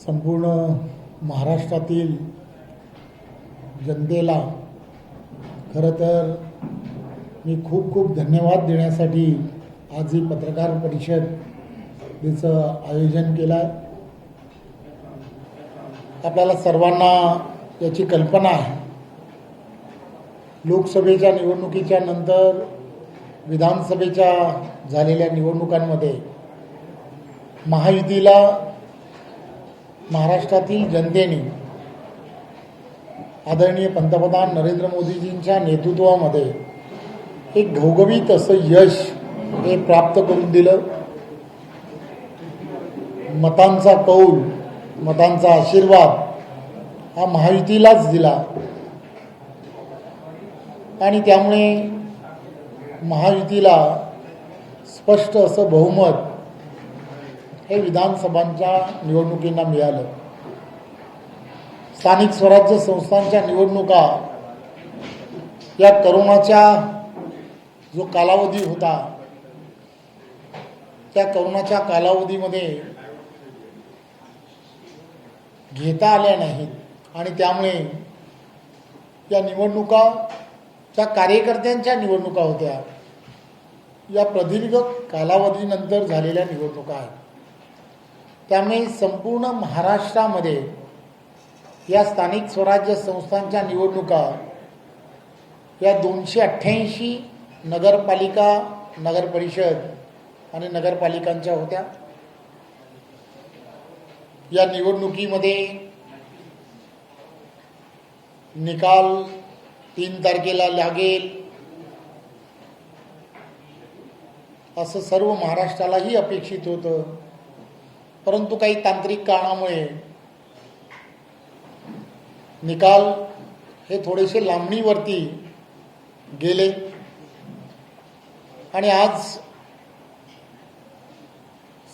संपूर्ण महाराष्ट्रातील जनतेला खरं तर मी खूप खूप धन्यवाद देण्यासाठी आज ही पत्रकार परिषदेचं आयोजन केलं आहे. आपल्याला सर्वांना याची कल्पना आहे, लोकसभेच्या निवडणुकीच्या नंतर विधानसभेच्या झालेल्या निवडणुकांमध्ये महायुतीला महाराष्ट्रातील जनतेने आदरणीय पंतप्रधान नरेंद्र मोदीजींच्या नेतृत्वामध्ये एक घवघवीत असं यश हे प्राप्त करून दिलं. मतांचा कौल, मतांचा आशीर्वाद हा महायुतीलाच दिला आणि त्यामुळे महायुतीला स्पष्ट असं बहुमत हे विधानसभांच्या निवडणुकींना मिळालं. स्थानिक स्वराज्य संस्थांच्या निवडणुका या करोनाच्या जो कालावधी होता त्या करोनाच्या कालावधीमध्ये घेता आल्या नाहीत आणि त्यामुळे या निवडणुका ज्या कार्यकर्त्यांच्या निवडणुका होत्या या प्रदीर्घ कालावधीनंतर झालेल्या निवडणुका आहेत. त्यामुळे संपूर्ण महाराष्ट्रामध्ये या स्थानिक स्वराज्य संस्थांच्या निवडणुका या 288 नगरपालिका, नगरपरिषद आणि नगरपालिकांच्या होत्या. या निवडणुकीमध्ये निकाल 3 तारखेला लागेल असं सर्व महाराष्ट्रालाही अपेक्षित होतं, परंतु काही तांत्रिक कारणामुळे निकाल हे थोडेसे लांबणीवरती गेले आणि आज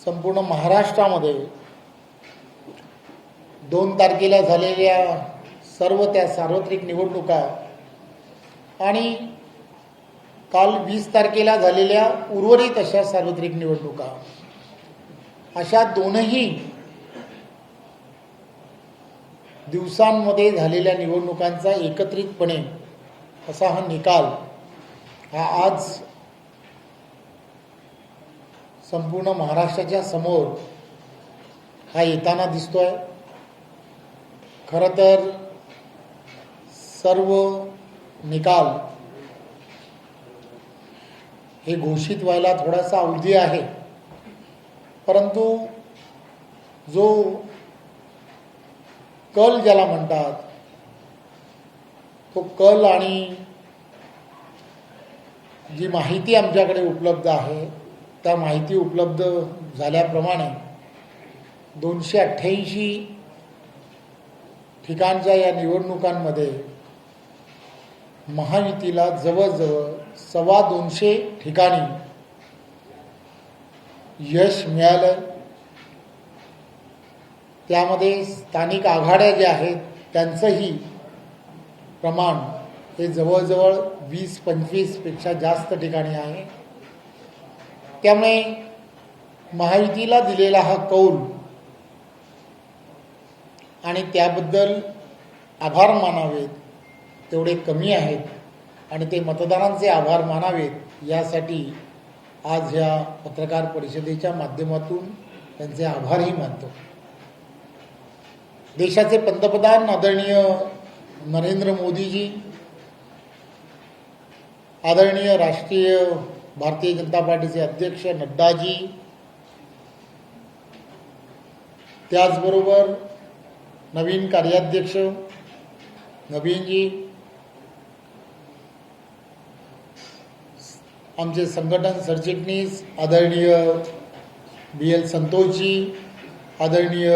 संपूर्ण महाराष्ट्रामध्ये 2 तारखेला झालेल्या सर्व त्या सार्वत्रिक निवडणुका आणि काल 20 तारखेला झालेल्या उर्वरित अशा सार्वत्रिक निवडणुका, अशा दोनही दिवसांमध्ये झालेल्या निवडणुकांचा एकत्रितपणे असा हा निकाल हा आज संपूर्ण महाराष्ट्राच्या समोर हा येताना दिसतोय. खरं तर सर्व निकाल हे घोषित व्हायला थोडासा अवधी आहे, परंतु जो कल ज्याला म्हणतात तो कल आणि जी माहिती आमच्याकडे उपलब्ध आहे त्या माहिती उपलब्ध झाल्याप्रमाणे 288 ठिकाणच्या या निवडणुकांमध्ये महायुतीला जवळजवळ 225 ठिकाणी यश मिळालं. त्यामध्ये स्थानिक आघाड्या ज्या आहेत त्यांचंही प्रमाण हे जवळजवळ 20-25 पेक्षा जास्त ठिकाणी आहे. त्यामुळे महायुतीला दिलेला हा कौल आणि त्याबद्दल आभार मानावेत तेवढे कमी आहेत आणि ते मतदारांचे आभार मानावेत यासाठी आज ह्या पत्रकार परिषदेच्या माध्यमातून त्यांचे आभारही मानतो. देशाचे पंतप्रधान आदरणीय नरेंद्र मोदीजी, आदरणीय राष्ट्रीय भारतीय जनता पार्टीचे अध्यक्ष नड्डाजी, त्याचबरोबर नवीन कार्याध्यक्ष नवीनजी, आमचे संघटन सरचिटणीस आदरणीय BL संतोषजी, आदरणीय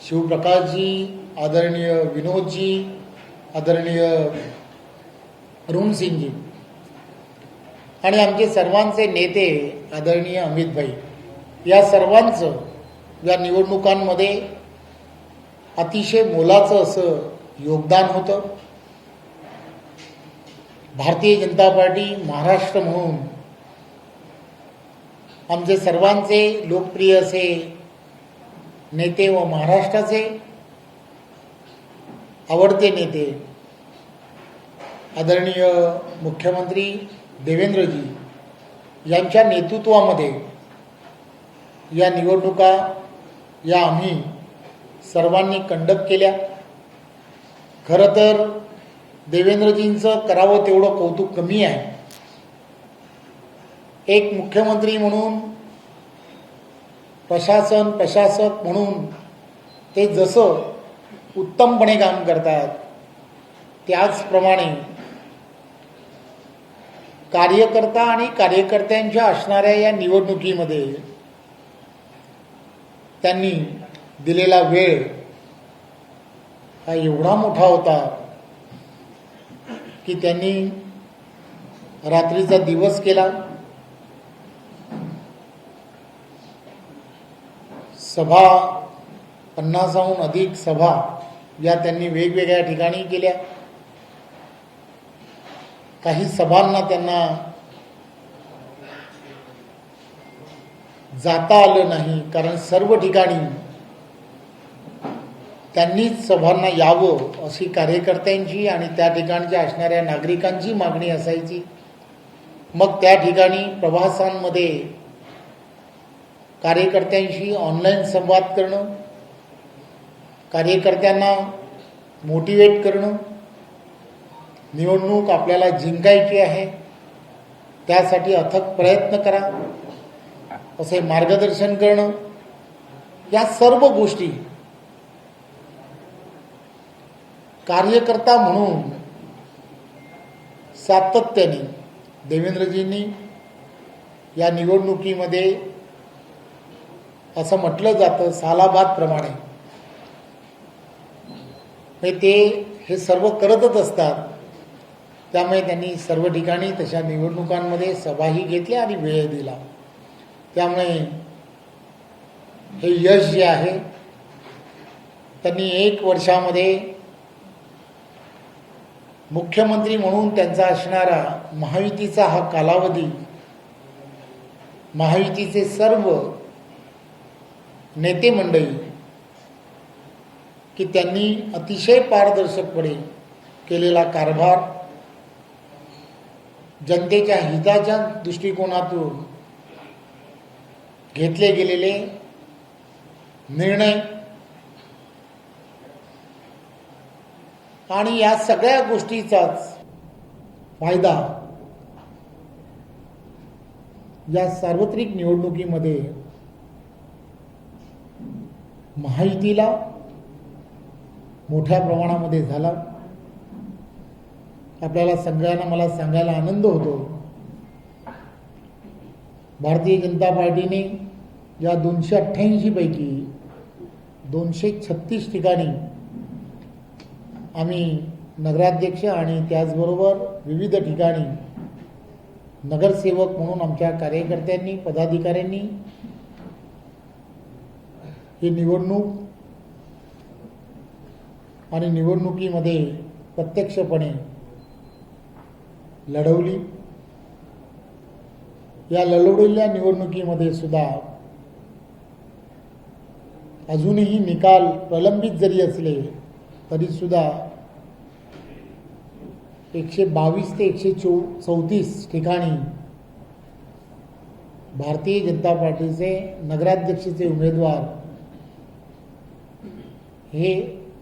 शिवप्रकाशजी, आदरणीय विनोदजी, आदरणीय अरुणसिंगजी आणि आमचे सर्वांचे नेते आदरणीय अमितभाई, या सर्वांचं या निवडणुकांमध्ये अतिशय मोलाचं असं योगदान होतं. भारतीय जनता पार्टी महाराष्ट्र म्हणून आमचे सर्वांचे लोकप्रिय असे नेते व महाराष्ट्राचे आवडते नेते आदरणीय मुख्यमंत्री देवेंद्रजी यांच्या नेतृत्वामध्ये या निवडणुका या आम्ही सर्वांनी कंडक्ट केल्या. खरं तर देवेंद्रजींचं करावं तेवढं कौतुक कमी आहे. एक मुख्यमंत्री म्हणून प्रशासक म्हणून ते जसं उत्तमपणे काम करतात त्याचप्रमाणे कार्यकर्ता आणि कार्यकर्त्यांच्या असणाऱ्या या निवडणुकीमध्ये त्यांनी दिलेला वेळ हा एवढा मोठा होता की त्यांनी रात्रीचा दिवस केला. सभा 50हून अधिक सभा या त्यांनी वेगवेगळ्या ठिकाणी केल्या. काही सभांना त्यांना जाता आलं नाही, कारण सर्व ठिकाणी त्यांनीच सभांना यावं अशी कार्यकर्त्यांची आणि त्या ठिकाणच्या असणाऱ्या नागरिकांची मागणी असायची. मग त्या ठिकाणी प्रवासांमध्ये कार्यकर्त्यांशी ऑनलाईन संवाद करणं, कार्यकर्त्यांना मोटिवेट करणं, निवडणूक आपल्याला जिंकायची आहे त्यासाठी अथक प्रयत्न करा असे मार्गदर्शन करणं, या सर्व गोष्टी कार्यकर्ता म्हणून सातत्याने देवेंद्रजींनी या निवडणुकीमध्ये असं म्हटलं जातं सालाबाद प्रमाणे ते हे सर्व करतच असतात. त्यामुळे त्यांनी सर्व ठिकाणी तशा निवडणुकांमध्ये सभाही घेतल्या आणि वेळ दिला. त्यामुळे हे यश जे आहे त्यांनी 1 वर्षामध्ये मुख्यमंत्री म्हणून त्यांचा असणारा महायुतीचा हा कालावधी, महायुतीचे सर्व नेते मंडळी की त्यांनी अतिशय पारदर्शकपणे केलेला कारभार, जनतेच्या हिताच्या दृष्टिकोनातून घेतले गेलेले निर्णय आणि या सगळ्या गोष्टीचाच फायदा या सार्वत्रिक निवडणुकीमध्ये महायुतीला मोठ्या प्रमाणामध्ये झाला. आपल्याला सगळ्यांना मला सांगायला आनंद होतो, भारतीय जनता पार्टीने या 288 पैकी 236 ठिकाणी आम्ही नगराध्यक्ष आणि त्याचबरोबर विविध ठिकाणी नगरसेवक म्हणून आमच्या कार्यकर्त्यांनी पदाधिकाऱ्यांनी ही निवडणूक आणि निवडणुकीमध्ये प्रत्यक्षपणे लढवली. या लढवलेल्या निवडणुकीमध्ये सुद्धा अजूनही निकाल प्रलंबित जरी असले तरी सुद्धा 122 ते 134 ठिकाणी भारतीय जनता पार्टीचे नगराध्यक्षाचे उमेदवार हे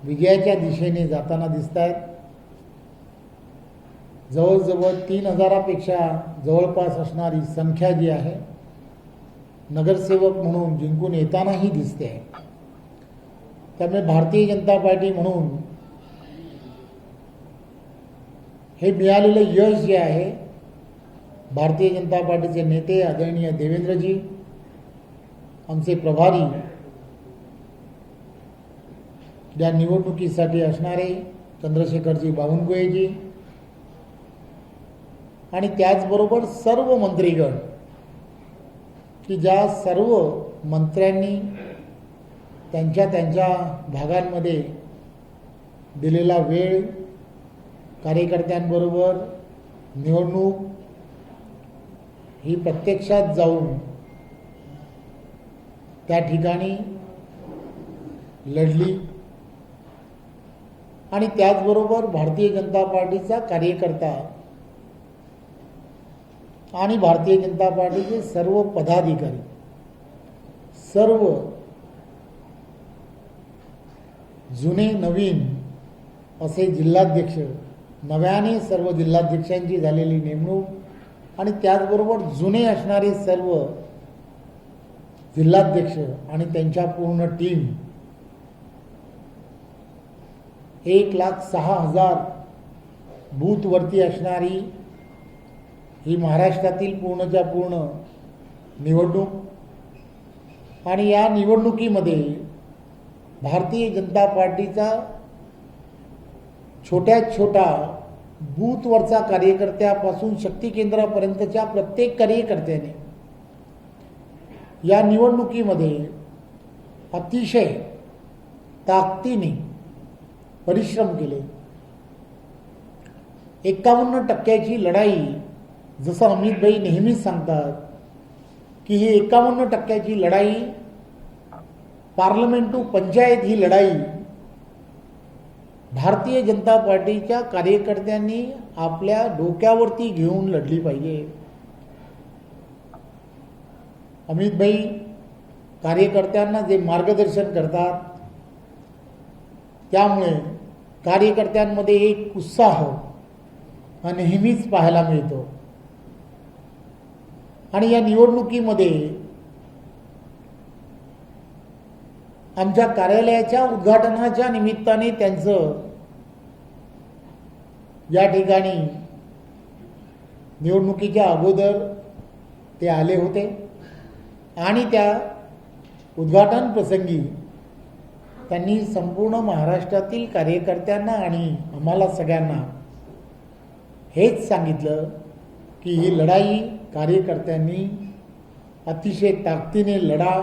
विजयाच्या दिशेने जाताना दिसत आहेत. जवळजवळ 3000पेक्षा जवळपास असणारी संख्या जी आहे नगरसेवक म्हणून जिंकून येतानाही दिसते आहे. त्यामुळे भारतीय जनता पार्टी म्हणून हे मिळालेलं यश जे आहे, भारतीय जनता पार्टीचे नेते आदरणीय देवेंद्रजी, आमचे प्रभारी या निवडणुकीसाठी असणारे चंद्रशेखरजी बावनकुळेजी आणि त्याचबरोबर सर्व मंत्रीगण की ज्या सर्व मंत्र्यांनी त्यांच्या भागांमध्ये दिलेला वेळ, कार्यकर्त्यांबरोबर निवडणूक ही प्रत्यक्षात जाऊन त्या ठिकाणी लढली आणि त्याचबरोबर भारतीय जनता पार्टीचा कार्यकर्ता आणि भारतीय जनता पार्टीचे सर्व पदाधिकारी, सर्व जुने नवीन असे जिल्हाध्यक्ष, नव्याने सर्व जिल्हाध्यक्षांची झालेली नेमणूक आणि त्याचबरोबर जुने असणारे सर्व जिल्हाध्यक्ष आणि त्यांच्या पूर्ण टीम 1,06,000 बूथवरती असणारी ही महाराष्ट्रातील पूर्णच्या पूर्ण निवडणूक आणि या निवडणुकीमध्ये भारतीय जनता पार्टीचा छोट्यात छोटा बूथवरचा कार्यकर्त्यापासून शक्ती केंद्रापर्यंतच्या प्रत्येक कार्यकर्त्याने या निवडणुकीमध्ये अतिशय ताकदीने परिश्रम केले. 51% लढाई, जसं अमितभाई नेहमीच सांगतात की ही 51% लढाई, पार्लमेंट टू पंचायत ही लढाई भारतीय जनता पार्टीच्या कार्यकर्त्यांनी आपल्या डोक्यावरती घेऊन लढली पाहिजे. अमितभाई कार्यकर्त्यांना जे मार्गदर्शन करतात त्यामुळे कार्यकर्त्यांमध्ये एक उत्साह हा नेहमीच पाहायला मिळतो आणि या निवडणुकीमध्ये आमच्या कार्यालयाच्या उद्घाटनाच्या निमित्ताने त्यांचं या ठिकाणी निवडणुकीच्या अगोदर ते आले होते आणि त्या उद्घाटन प्रसंगी त्यांनी संपूर्ण महाराष्ट्रातील कार्यकर्त्यांना आणि आम्हाला सगळ्यांना हेच सांगितलं की ही लढाई कार्यकर्त्यांनी अतिशय ताकदीने लढा,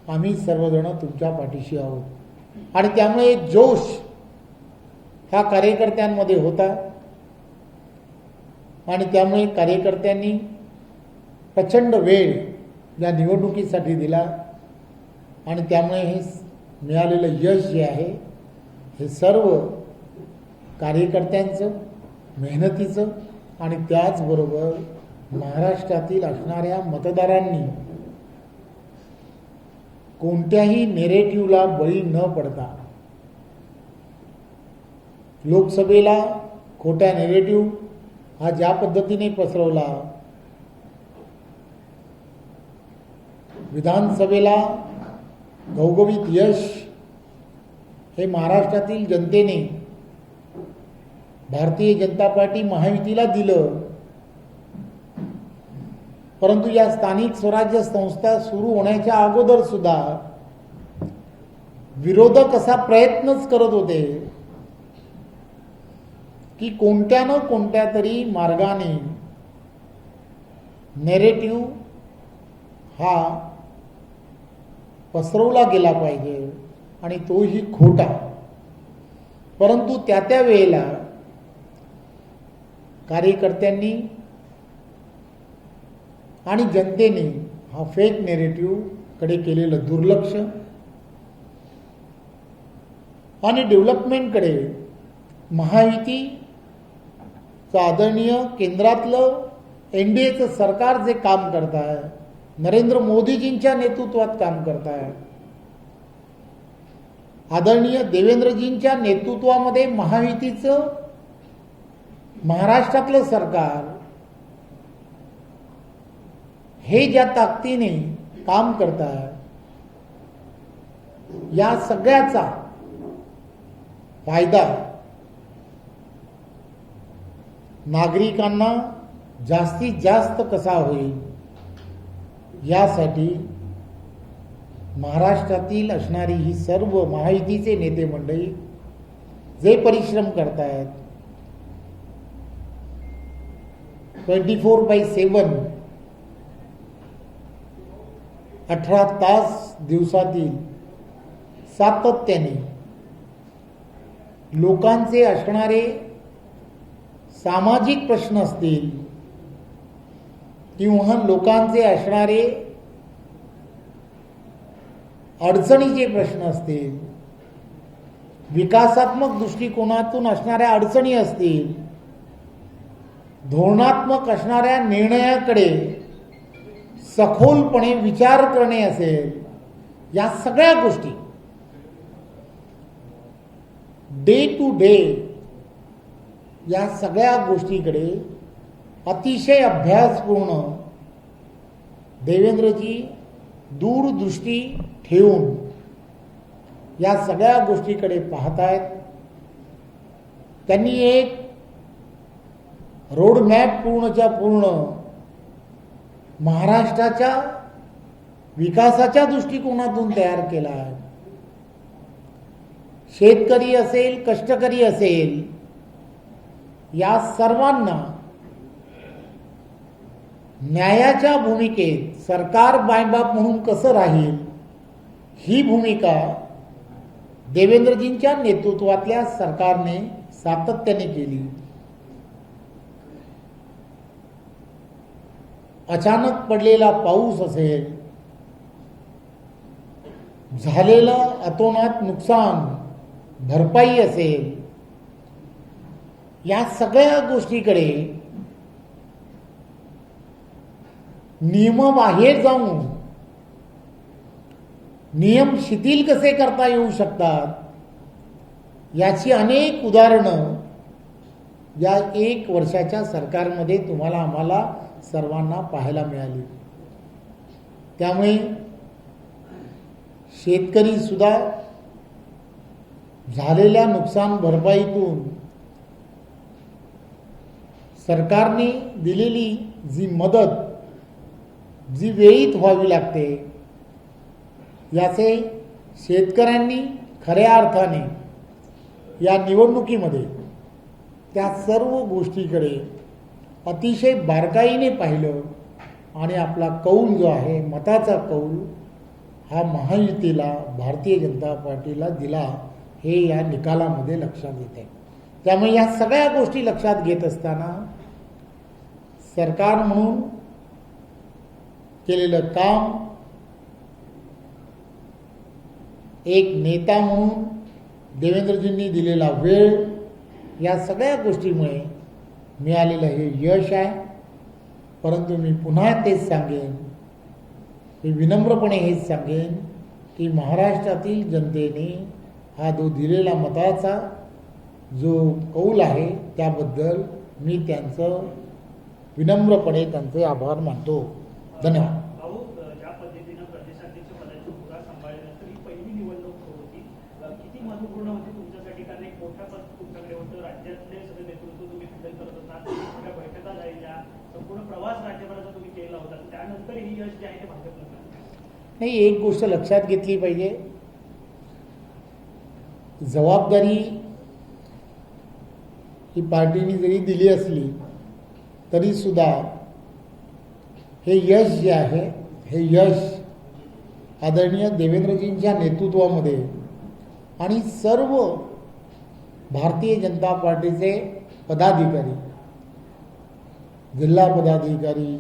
आम्ही सर्वजण तुमच्या पाठीशी आहोत. आणि त्यामुळे एक जोश ह्या कार्यकर्त्यांमध्ये होता आणि त्यामुळे कार्यकर्त्यांनी प्रचंड वेळ या निवडणुकीसाठी दिला आणि त्यामुळे हे मिळालेलं यश जे आहे हे सर्व कार्यकर्त्यांचं मेहनतीचं आणि त्याचबरोबर महाराष्ट्रातील असणाऱ्या मतदारांनी कोणत्याही नेरेटिव्हला बळी न पडता लोकसभेला खोट्या नेरेटिव्ह हा ज्या पद्धतीने पसरवला, विधानसभेला घवघवीत यश हे महाराष्ट्रातील जनतेने भारतीय जनता पार्टी महायुतीला दिलं, परंतु या स्थानिक स्वराज्य संस्था सुरू होण्याच्या अगोदर सुद्धा विरोधक असा प्रयत्नच करत होते की कोणत्या न कोणत्या तरी मार्गाने नेरेटिव्ह हा पसरवला गेला पाहिजे आणि तोही खोटा. परंतु त्या वेळेला कार्यकर्त्यांनी आणि जनतेने हा फेक नेरेटिव्ह कडे केलेलं दुर्लक्ष आणि डेव्हलपमेंटकडे महायुतीचं आदरणीय केंद्रातलं एनडीएचं सरकार जे काम करत आहे, नरेंद्र मोदीजींच्या नेतृत्वात काम करत आहे, आदरणीय देवेंद्रजींच्या नेतृत्वामध्ये महायुतीचं महाराष्ट्रातलं सरकार हे ज्या ताकदीने काम करत आहे, या सगळ्याचा फायदा नागरिकांना जास्तीत जास्त कसा होईल यासाठी महाराष्ट्रातील असणारी ही सर्व महायुतीचे नेते मंडळी जे परिश्रम करतायत, 24/7 18 तास दिवसातील सातत्याने लोकांचे असणारे सामाजिक प्रश्न असतील किंवा लोकांचे असणारे अडचणीचे प्रश्न असतील, विकासात्मक दृष्टिकोनातून असणाऱ्या अडचणी असतील, धोरणात्मक असणाऱ्या निर्णयाकडे सखोलपणे विचार करणे असेल, या सगळ्या गोष्टी डे टू डे या सगळ्या गोष्टीकडे अतिशय अभ्यासपूर्ण देवेंद्रजी दूरदृष्टी ठेवून या सगळ्या गोष्टीकडे पाहतायत. त्यांनी एक रोडमॅप पूर्णच्या पूर्ण महाराष्ट्राच्या विकासाच्या दृष्टिकोनातून तयार केला आहे. शेतकरी असेल, कष्टकरी असेल, या सर्वांना न्यायाच्या भूमिकेत सरकार मायबाप म्हणून कसं राहील, ही भूमिका देवेंद्रजींच्या नेतृत्वातल्या सरकारने सातत्याने केली. अचानक पडलेला पाऊस असेल, झालेलं अतोनात नुकसान भरपाई असेल, या सगळ्या गोष्टीकडे नियमाबाहेर जाऊन नियम शिथिल कसे करता येऊ शकतात, याची अनेक उदाहरणं या 1 वर्षाच्या सरकारमध्ये तुम्हाला आम्हाला सर्वांना पाहायला मिळाली. त्यामुळे शेतकरी सुद्धा झालेल्या नुकसान भरपाईतून सरकारने दिलेली जी मदत जी वेळीत व्हावी लागते, याचे शेतकऱ्यांनी खऱ्या अर्थाने या निवडणुकीमध्ये त्या सर्व गोष्टीकडे अतिशय बारकाईने पाहिलं आणि आपला कौल जो आहे, मताचा कौल, हा महायुतीला, भारतीय जनता पार्टीला दिला, हे या निकालामध्ये लक्षात येते. त्यामुळे या सगळ्या गोष्टी लक्षात घेत असताना सरकार म्हणून केलेलं काम, एक नेता म्हणून देवेंद्रजींनी दिलेला वेळ, या सगळ्या गोष्टीमुळे मिळालेलं हे यश आहे. परंतु मी पुन्हा तेच सांगेन, मी विनम्रपणे हेच सांगेन की महाराष्ट्रातील जनतेने हा जो दिलेला मताचा जो कौल आहे, त्याबद्दल मी त्यांचं विनम्रपणे त्यांचे आभार मानतो. धन्यवाद. भाऊ, ज्या पद्धतीनं प्रदेशाध्यक्ष पदाची मुभा सांभाळल्यानंतर ही पहिली निवडणूक होती, किती महत्वपूर्ण होती तुमच्यासाठी? कारण एक मोठा पद तुमच्याकडे होतं, राज्यातले सगळे नेतृत्व तुम्ही हँडल करत होता, मोठ्या बैठका जायच्या, संपूर्ण प्रवास राज्यभराचा तुम्ही केला होता, त्यानंतर ही यश जे आहे ते भाजपला नाही. एक गोष्ट लक्षात घेतली पाहिजे, जबाबदारी ही पार्टीने जरी दिली असली तरी सुद्धा हे यश जे आहे, हे यश आदरणीय देवेंद्रजींच्या नेतृत्वामध्ये आणि सर्व भारतीय जनता पार्टीचे पदाधिकारी, जिल्हा पदाधिकारी,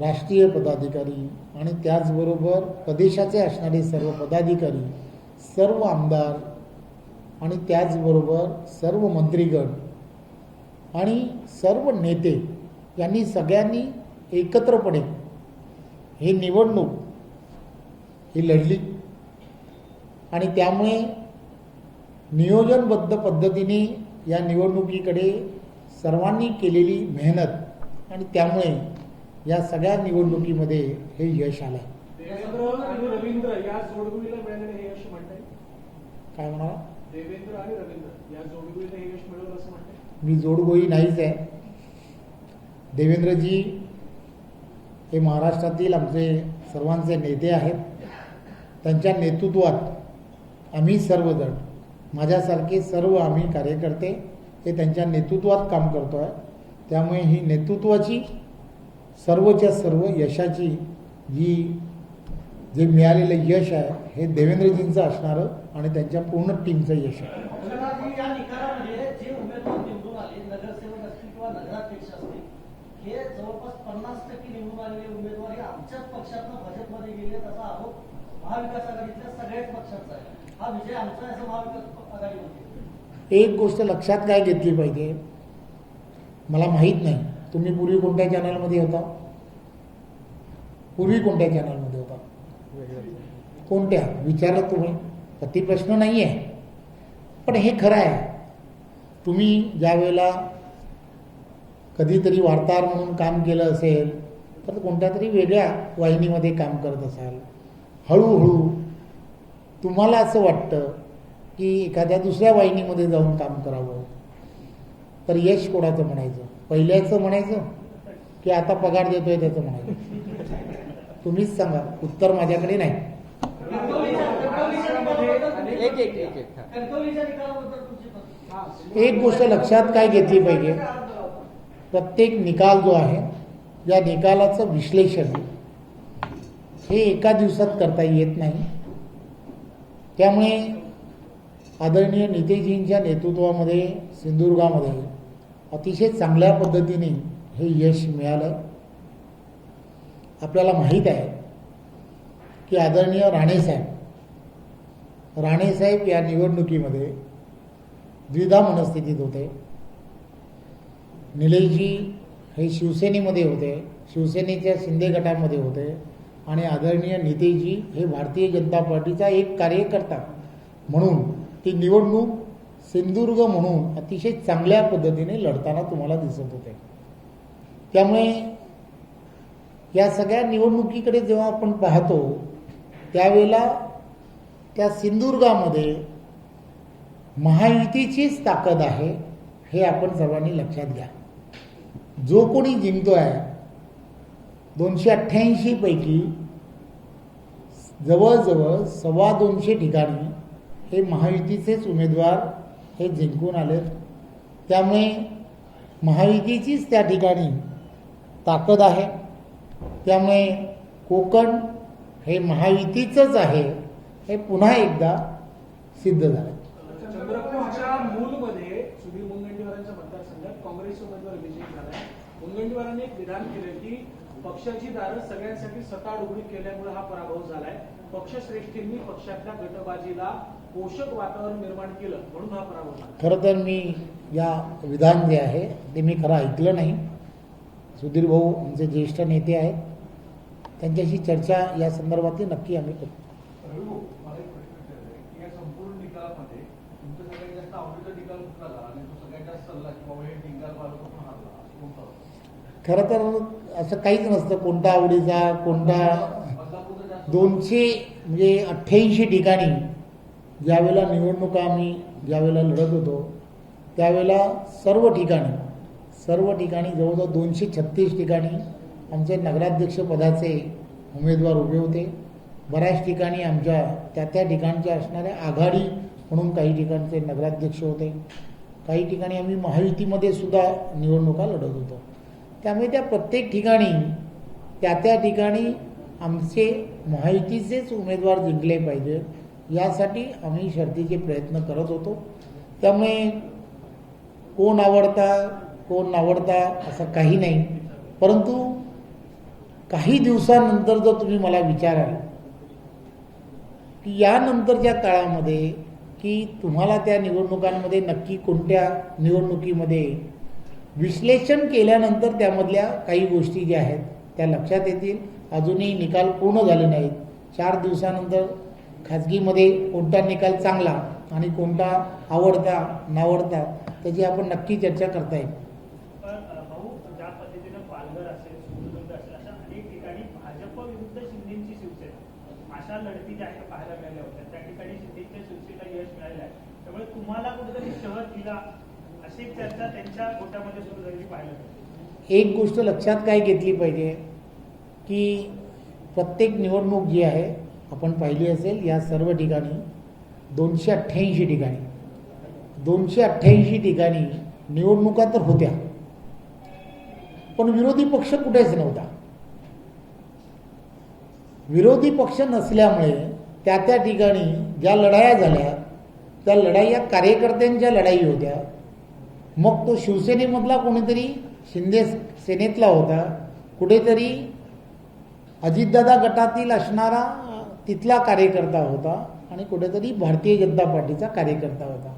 राष्ट्रीय पदाधिकारी आणि त्याचबरोबर प्रदेशाचे असणारे सर्व पदाधिकारी, सर्व आमदार आणि त्याचबरोबर सर्व मंत्रीगण आणि सर्व नेते यांनी सगळ्यांनी एकत्रपणे ही निवडणूक ही लढली. आणि त्यामुळे नियोजनबद्ध पद्धतीने या निवडणुकीकडे सर्वांनी केलेली मेहनत आणि त्यामुळे या सगळ्या निवडणुकीमध्ये हे यश आलं. देवेंद्र आणि रवींद्र या जोडगुळीला मिळालेलं हे यश म्हणताय? काय म्हणाला? देवेंद्र आणि रवींद्र या जोडगुळीला हे यश मिळवलं असं म्हणताय? मी जोडगोळी नाहीच आहे. देवेंद्रजी हे महाराष्ट्रातील आमचे सर्वांचे नेते आहेत. त्यांच्या नेतृत्वात आम्ही सर्वजण, माझ्यासारखे सर्व आम्ही कार्यकर्ते हे त्यांच्या नेतृत्वात काम करतो आहे. त्यामुळे ही नेतृत्वाची सर्वच्या सर्व यशाची जे मिळालेलं यश आहे, हे देवेंद्रजींचं असणारं आणि त्यांच्या पूर्ण टीमचं यश आहे. या निकालामध्ये जे उमेदवार निवडून आले, नगरसेवक असतील किंवा नगराध्यक्ष असतील, हे जवळपास 50% निवडून आलेले उमेदवार हे आमच्याच पक्षातून भाजपमध्ये गेले, त्याचा आरोप महाविकास आघाडीतल्या सगळ्याच पक्षाचा आहे. हा विजय आमचा आहे असं महाविकास आघाडीमध्ये. एक गोष्ट लक्षात काय घेतली पाहिजे, मला माहीत नाही तुम्ही पूर्वी कोणत्या चॅनलमध्ये होता, पूर्वी कोणत्या चॅनलमध्ये होता, कोणत्या विचारलं तुम्ही, ती प्रश्न नाही आहे. पण हे खरं आहे, तुम्ही ज्या वेळेला कधीतरी वार्ताहर म्हणून काम केलं असेल तर कोणत्या तरी वेगळ्या वाहिनीमध्ये काम करत असाल, हळूहळू तुम्हाला असं वाटतं की एखाद्या दुसऱ्या वाहिनीमध्ये जाऊन काम करावं, तर यश कोणाचं म्हणायचं, पहिल्याचं म्हणायचं की आता पगार देतोय त्याचं म्हणायचं, तुम्हीच सांगा. उत्तर माझ्याकडे नाही. कणकवलीच्या निकालाबद्दल तुमची प्रतिक्रिया? एक गोष्ट लक्षात काय घेतली पाहिजे, प्रत्येक निकाल जो आहे, या निकालाचं विश्लेषण हे एका दिवसात करता येत नाही. त्यामुळे आदरणीय नेतेजींच्या नेतृत्वामध्ये सिंधुदुर्गामध्ये अतिशय चांगल्या पद्धतीने हे यश मिळालं. आपल्याला माहीत आहे की आदरणीय राणेसाहेब या निवडणुकीमध्ये द्विधा मनस्थितीत होते. निलेशजी हे शिवसेनेमध्ये होते, शिवसेनेच्या शिंदे गटामध्ये होते, आणि आदरणीय नितेशजी हे भारतीय जनता पार्टीचा एक कार्यकर्ता म्हणून ती निवडणूक सिंधुदुर्ग म्हणून अतिशय चांगल्या पद्धतीने लढताना तुम्हाला दिसत होते. त्यामुळे या सगळ्या निवडणुकीकडे जेव्हा आपण पाहतो त्यावेळेला त्या सिंधुदुर्गामध्ये महायुतीचीच ताकद आहे हे आपण सर्वांनी लक्षात घ्या. जो कोणी जिंकतोय 288 पैकी जवळजवळ 225 ठिकाणी हे महायुतीचेच उमेदवार हे जिंकून आले. त्यामुळे महायुतीचीच त्या ठिकाणी ताकद आहे. त्यामुळे कोकण हे महायुतीचंच आहे हे पुन्हा एकदा सिद्ध झालं. चंद्रपूरच्या मूलमध्ये सुधीर मुनगंटीवारांच्या मतदारसंघात काँग्रेस उमेदवार विजयी झालाय. मुनगंटीवारांनी एक विधान केलं की पक्षाची दारं सगळ्यांसाठी सताड उघडी केल्यामुळे हा पराभव झालाय. पक्षश्रेष्ठींनी पक्षातल्या गटबाजीला पोषक वातावरण निर्माण केलं म्हणून हा पराभव झाला. खरं तर मी या विधान जे आहे ते मी खरं ऐकलं नाही. सुधीर भाऊ आमचे ज्येष्ठ नेते आहेत, त्यांच्याशी चर्चा या संदर्भातली नक्की आम्ही करू. मला एक प्रश्न विचारायचा आहे की या संपूर्ण निकालामध्ये तुमचा सगळ्यात जास्त आवडीचा निकाल कुठला झाला आणि तो सगळ्यात जास्त सल्ला की बाबा हे निकाल बाळगतो पण हरला असं कोणता होता? खरं तर असं काहीच नसतं कोणता आवडीचा कोणता. बदलापूरचा जास्त 200 म्हणजे 88 ठिकाणी ज्यावेळेला निवडणुका आम्ही ज्यावेळेला लढत होतो त्यावेळेला सर्व ठिकाणी जवळजवळ 236 ठिकाणी आमचे नगराध्यक्ष पदाचे उमेदवार उभे होते. बऱ्याच ठिकाणी आमच्या त्या ठिकाणच्या असणाऱ्या आघाडी म्हणून काही ठिकाणचे नगराध्यक्ष होते. काही ठिकाणी आम्ही महायुतीमध्ये सुद्धा निवडणुका लढत होतो. त्यामुळे त्या प्रत्येक ठिकाणी त्या ठिकाणी आमचे महायुतीचेच उमेदवार जिंकले पाहिजे यासाठी आम्ही शर्तीचे प्रयत्न करत होतो. त्यामुळे कोण आवडता असं काही नाही. परंतु काही दिवसानंतर जर तुम्ही मला विचाराल की यानंतरच्या काळामध्ये की तुम्हाला त्या निवडणुकांमध्ये नक्की कोणत्या निवडणुकीमध्ये विश्लेषण केल्यानंतर त्यामधल्या काही गोष्टी ज्या आहेत त्या लक्षात येतील. अजूनही निकाल पूर्ण झाले नाहीत. 4 दिवसानंतर खाजगीमध्ये कोणता निकाल चांगला आणि कोणता आवडता नावडता त्याची आपण नक्की चर्चा करता येईल. भाऊ, ज्या पद्धतीनं पालघर असेल, सिंधुदुर्ग असेल, अशा अनेक ठिकाणी भाजप विरुद्ध शिंदेची शिवसेना अशा लढती ज्या आहेत पाहायला मिळाल्या होत्या. त्या ठिकाणी शिंदेच्या शिवसेनेला यश मिळालं आहे. त्यामुळे तुम्हाला कुठेतरी शह दिला अशी चर्चा त्यांच्या गोटामध्ये सुरू झालेली पाहायला मिळते. एक गोष्ट लक्षात काय घेतली पाहिजे की प्रत्येक निवडणूक जी आहे आपण पाहिली असेल या सर्व ठिकाणी 288 ठिकाणी निवडणुका तर होत्या, पण विरोधी पक्ष कुठेच नव्हता. विरोधी पक्ष नसल्यामुळे त्या ठिकाणी ज्या लढाया झाल्या त्या लढाई या कार्यकर्त्यांच्या लढाई होत्या. मग तो शिवसेनेमधला कोणीतरी शिंदे सेनेतला होता, कुठेतरी अजितदादा गटातील असणारा तिथला कार्यकर्ता होता आणि कुठेतरी भारतीय जनता पार्टीचा कार्यकर्ता होता.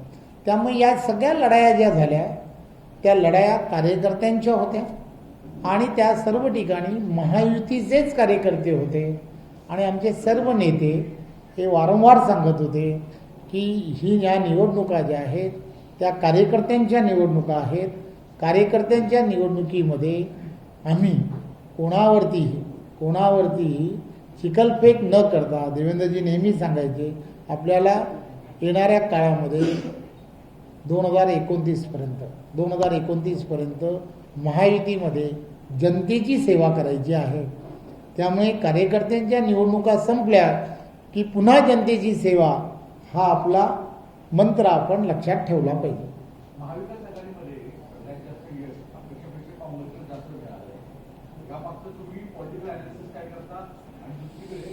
त्यामुळे या सगळ्या लढाया ज्या झाल्या त्या लढाया कार्यकर्त्यांच्या होत्या आणि त्या सर्व ठिकाणी महायुतीचेच कार्यकर्ते होते आणि आमचे सर्व नेते हे वारंवार सांगत होते की या निवडणुका ज्या आहेत त्या कार्यकर्त्यांच्या निवडणुका आहेत. कार्यकर्त्यांच्या निवडणुकीमध्ये आम्ही कोणावरती चिखलफेक न करता देवेंद्रजी नेहमी सांगायचे आपल्याला येणाऱ्या काळामध्ये 2029 पर्यंत महायुतीमध्ये जनतेची सेवा करायची आहे. त्यामुळे कार्यकर्त्यांच्या निवडणुका संपल्या की पुन्हा जनतेची सेवा हा आपला मंत्र आपण लक्षात ठेवला पाहिजे. महाविकास आघाडीमध्ये सगळ्यात जास्त यश अपेक्षापेक्षा काँग्रेसला जास्त मिळालं. यामागचं तुम्ही पॉलिटिकल अनालिसिस काय करता आणि दुसरीकडे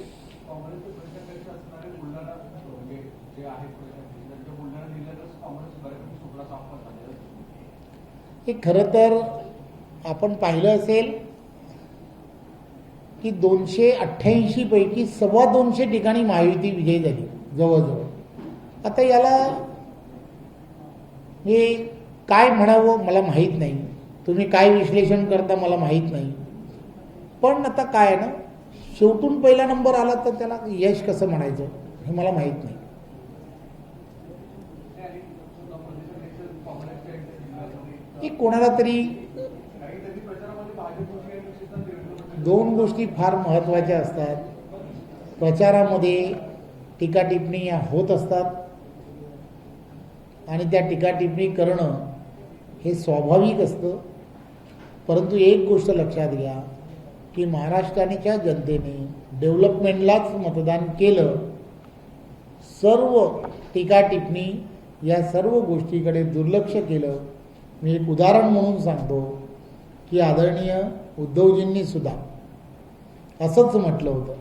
काँग्रेसचे प्रशापेक्षा असणारे बुलढाणा म्हणजे जे आहेत त्यांच्या बुलढाणा जिल्ह्यातच काँग्रेस बऱ्यापैकी सुपडा साफ झालेला. हे खरं तर आपण पाहिलं असेल की 288 पैकी 225 ठिकाणी महायुती विजयी झाली जवळजवळ. आता याला हे काय म्हणावं मला माहीत नाही, तुम्ही काय विश्लेषण करता मला माहीत नाही. पण आता काय आहे ना, शेवटून पहिला नंबर आला तर त्याला यश कसं म्हणायचं हे मला माहीत नाही. की कोणाला तरी दोन गोष्टी फार महत्त्वाच्या असतात. प्रचारामध्ये टीका टिप्पणी या होत असतात आणि त्या टीका टिप्पणी करणं हे स्वाभाविक असतं. परंतु एक गोष्ट लक्षात घ्या की महाराष्ट्राच्या जनतेने डेव्हलपमेंटलाच मतदान केलं. सर्व टीका टिप्पणी या सर्व गोष्टीकडे दुर्लक्ष केलं. मी एक उदाहरण म्हणून सांगतो की आदरणीय उद्धवजींनी सुद्धा असंच म्हटलं होतं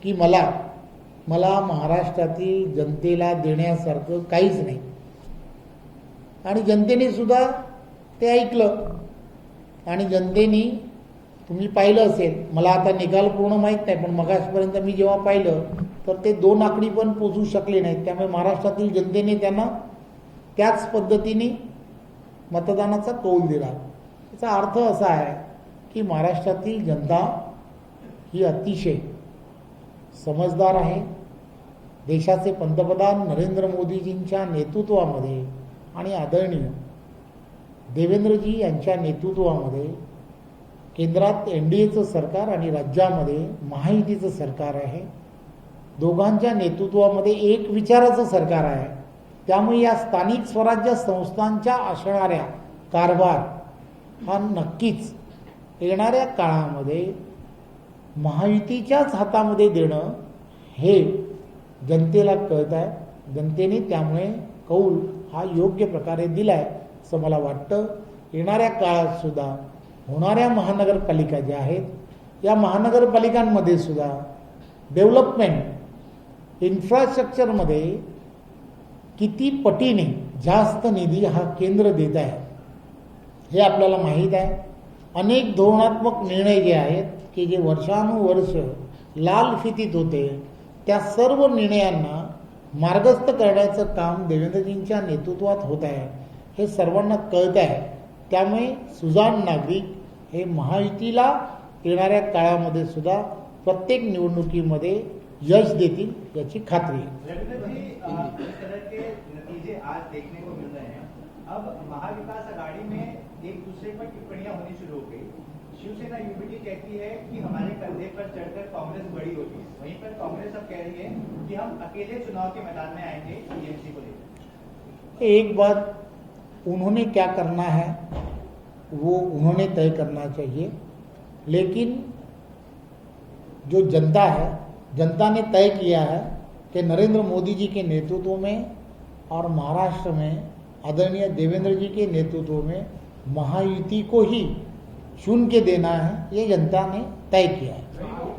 की मला महाराष्ट्रातील जनतेला देण्यासारखं काहीच नाही. आणि जनतेने सुद्धा ते ऐकलं आणि जनतेने तुम्ही पाहिलं असेल, मला आता निकाल पूर्ण माहीत नाही पण मगासपर्यंत मी जेव्हा पाहिलं तर ते 2 आकडी पण पोचू शकले नाहीत. त्यामुळे महाराष्ट्रातील जनतेने त्यांना त्याच पद्धतीने मतदानाचा कौल दिला. याचा अर्थ असा आहे की महाराष्ट्रातील जनता ही अतिशय समजदार आहे. देशाचे पंतप्रधान नरेंद्र मोदीजींच्या नेतृत्वामध्ये आणि आदरणीय देवेंद्रजी यांच्या नेतृत्वामध्ये केंद्रात NDAचं सरकार आणि राज्यामध्ये महायुतीचं सरकार आहे. दोघांच्या नेतृत्वामध्ये एक विचाराचं सरकार आहे. त्यामुळे या स्थानिक स्वराज्य संस्थांच्या असणाऱ्या कारभार हा नक्कीच येणाऱ्या काळामध्ये महायुतीच्याच हातामध्ये देणं हे जनतेला कळत आहे. जनतेने त्यामुळे कौल हा योग्य प्रकारे दिलाय असं मला वाटतं. येणाऱ्या काळात सुद्धा होणाऱ्या महानगरपालिका ज्या आहेत या महानगरपालिकांमध्ये सुद्धा डेव्हलपमेंट इन्फ्रास्ट्रक्चरमध्ये किती पटीने जास्त निधी हा केंद्र देत आहे हे आपल्याला माहीत आहे. अनेक धोरणात्मक निर्णय जे आहेत की जे वर्षानुवर्ष लाल फितीत होते त्या सर्व निर्णयांना मार्गस्थ करण्याचं काम देवेंद्रजींच्या नेतृत्वात होत आहे हे सर्वांना कळत आहे. त्यामुळे सुजाण नागरिक हे महायुतीला येणाऱ्या काळामध्ये सुद्धा प्रत्येक निवडणुकीमध्ये यश देतील याची खात्री आहे. रविंद्र जी, इस तरह के नतीजे आज देखने को मिल रहे हैं. अब महाविकास आघाड़ी में एक दूसरे पर टिप्पणियां होनी शुरू हो गई. शिवसेना यूबीटी कहती है कि हमारे कंधे पर चढ़कर कांग्रेस बड़ी होती है, वहीं पर कांग्रेस अब कह रही है कि हम अकेले चुनाव के मैदान में आएंगे टीएमसी को लेकर. एक बात उन्होंने क्या करना है वो उन्होंने तय करना चाहिए, लेकिन जो जनता है, जनता ने तय किया है कि नरेंद्र मोदी जी के नेतृत्व में और महाराष्ट्र में आदरणीय देवेंद्र जी के नेतृत्व में महायुति को ही चुन के देना है, ये जनता ने तय किया है.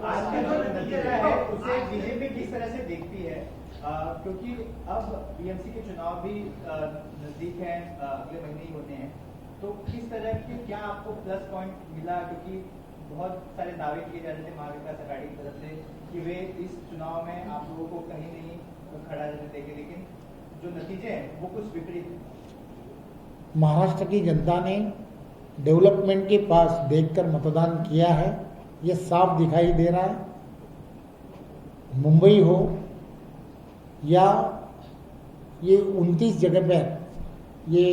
आज का जो नतीजा है उसे बीजेपी किस तरह से देखती है, क्योंकि अब टीएमसी के चुनाव भी नजदीक हैं, अगले महीने ही होने हैं, तो किस तरह के क्या आपको प्लस पॉइंट मिला, क्योंकि बहुत सारे दावे किए जा रहे थे महाविकास आघाड़ी की तरफ से कि वे इस चुनाव में आप लोगों को कहीं नहीं खड़ा रहने देंगे, लेकिन जो नतीजे हैं वो कुछ विपरीत हैं। महाराष्ट्र की जनता ने डेवलपमेंट के पास देखकर मतदान किया है, ये साफ दिखाई दे रहा है। मुंबई हो या ये 29 जगह पर ये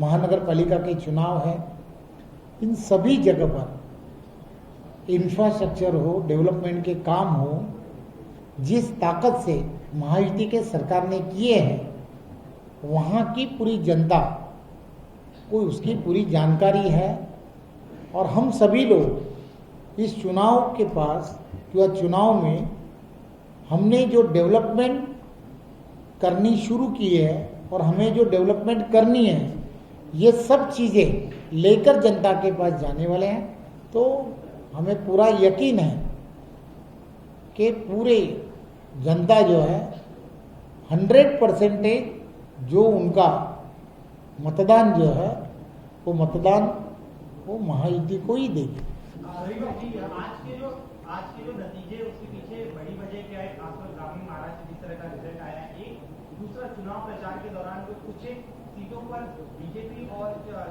महानगर पालिका के चुनाव है, इन सभी जगह पर इंफ्रास्ट्रक्चर हो, डेवलपमेंट के काम हो, जिस ताकत से महायुति के सरकार ने किए हैं, वहाँ की पूरी जनता को उसकी पूरी जानकारी है। और हम सभी लोग इस चुनाव के पास या चुनाव में हमने जो डेवलपमेंट करनी शुरू की है और हमें जो डेवलपमेंट करनी है, ये सब चीज़ें लेकर जनता के पास जाने वाले हैं। तो हमें पूरा यकीन है कि पूरे जनता जो है 100% जो उनका मतदान जो है वो मतदान वो महायुति को ही देगी। आज के जो नतीजे उसके पीछे बड़ी वजह क्या है? खासकर ग्रामीण महाराष्ट्र जिस तरह का रिजल्ट आया है, एक दूसरा चुनाव प्रचार के दौरान जो कुछ सीटों पर बीजेपी और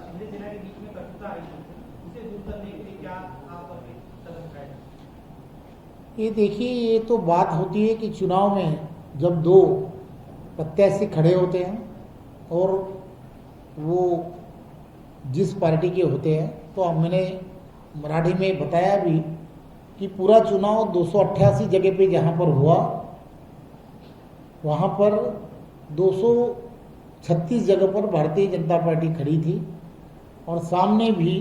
शिंदे सेना के बीच में कटुता आई है, उसे दूर करने के लिए क्या आप कदम उठाएंगे? ये देखिए, ये तो बात होती है कि चुनाव में जब दो प्रत्याशी खड़े होते हैं और वो जिस पार्टी के होते हैं, तो अब मैंने मराठी में बताया भी कि पूरा चुनाव 288 जगह पे जहाँ पर हुआ, वहाँ पर 236 जगह पर भारतीय जनता पार्टी खड़ी थी और सामने भी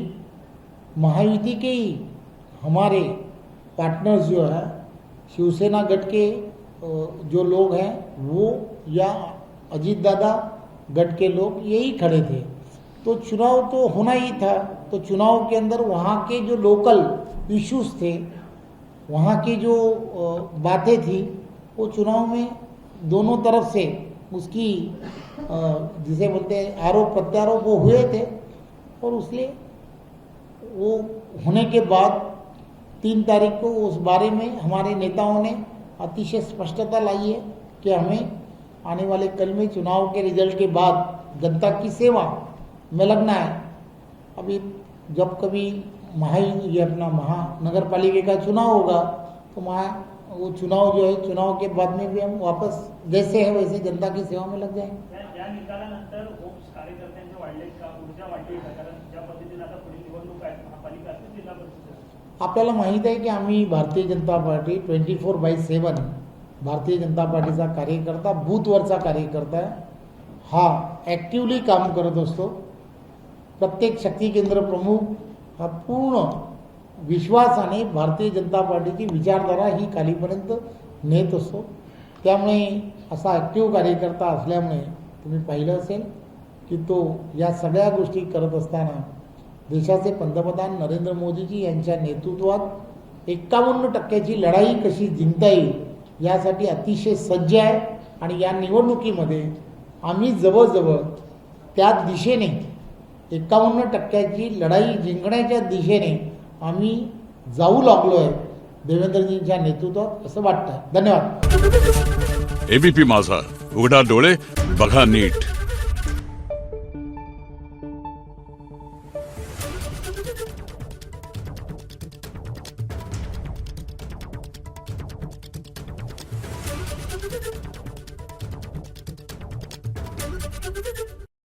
महायुति के ही हमारे पार्टनर्स जो है शिवसेना गठ के जो लोग हैं वो या अजीत दादा गठ के लोग यही खड़े थे। तो चुनाव तो होना ही था। तो चुनाव के अंदर वहाँ के जो लोकल इश्यूज थे, वहाँ की जो बातें थी, वो चुनाव में दोनों तरफ से उसकी जिसे बोलते हैं आरोप प्रत्यारोप वो हुए थे। और उसलिए वो होने के बाद 3 तारीख को उस बारे में हमारे नेताओं ने अतिशय स्पष्टता लाई है कि हमें आने वाले कल में चुनाव के रिजल्ट के बाद जनता की सेवा में लगना है। अभी जब कभी ये अपना महानगर पालिका का चुनाव होगा तो वो चुनाव जो है, चुनाव के बाद में भी हम वापस जैसे है वैसे जनता की सेवा में लग जाएंगे। या निकालानंतर होप्स कार्यकर्त्यांचे वाढले का, ऊर्जा वाढली का? कारण ज्या पद्धतीने आता पुढील निवडणूक आहे, महापालिका असतील, जिल्हा परिषद, आपल्याला माहीत आहे की आम्ही भारतीय जनता पार्टी 24/7 भारतीय जनता पार्टीचा कार्यकर्ता, बूथवरचा कार्यकर्ता हा ॲक्टिवली काम करत असतो। प्रत्येक शक्ती केंद्र प्रमुख हा पूर्ण विश्वासाने भारतीय जनता पार्टीची विचारधारा ही खालीपर्यंत नेत असतो। त्यामुळे असा ॲक्टिव्ह कार्यकर्ता असल्यामुळे तुम्ही पाहिलं असेल की तो या सगळ्या गोष्टी करत असताना देशाचे पंतप्रधान नरेंद्र मोदीजी यांच्या नेतृत्वात 51% लढाई कशी जिंकता येईल यासाठी अतिशय सज्ज आहे। आणि या निवडणुकीमध्ये आम्ही जवळजवळ त्या दिशेने 51% लढाई जिंकण्याच्या दिशेने आम्ही जाऊ लागलो आहे देवेंद्रजींच्या नेतृत्वात, असं वाटतं। धन्यवाद। एबीपी माझा, उघडा डोळे बघा नीट।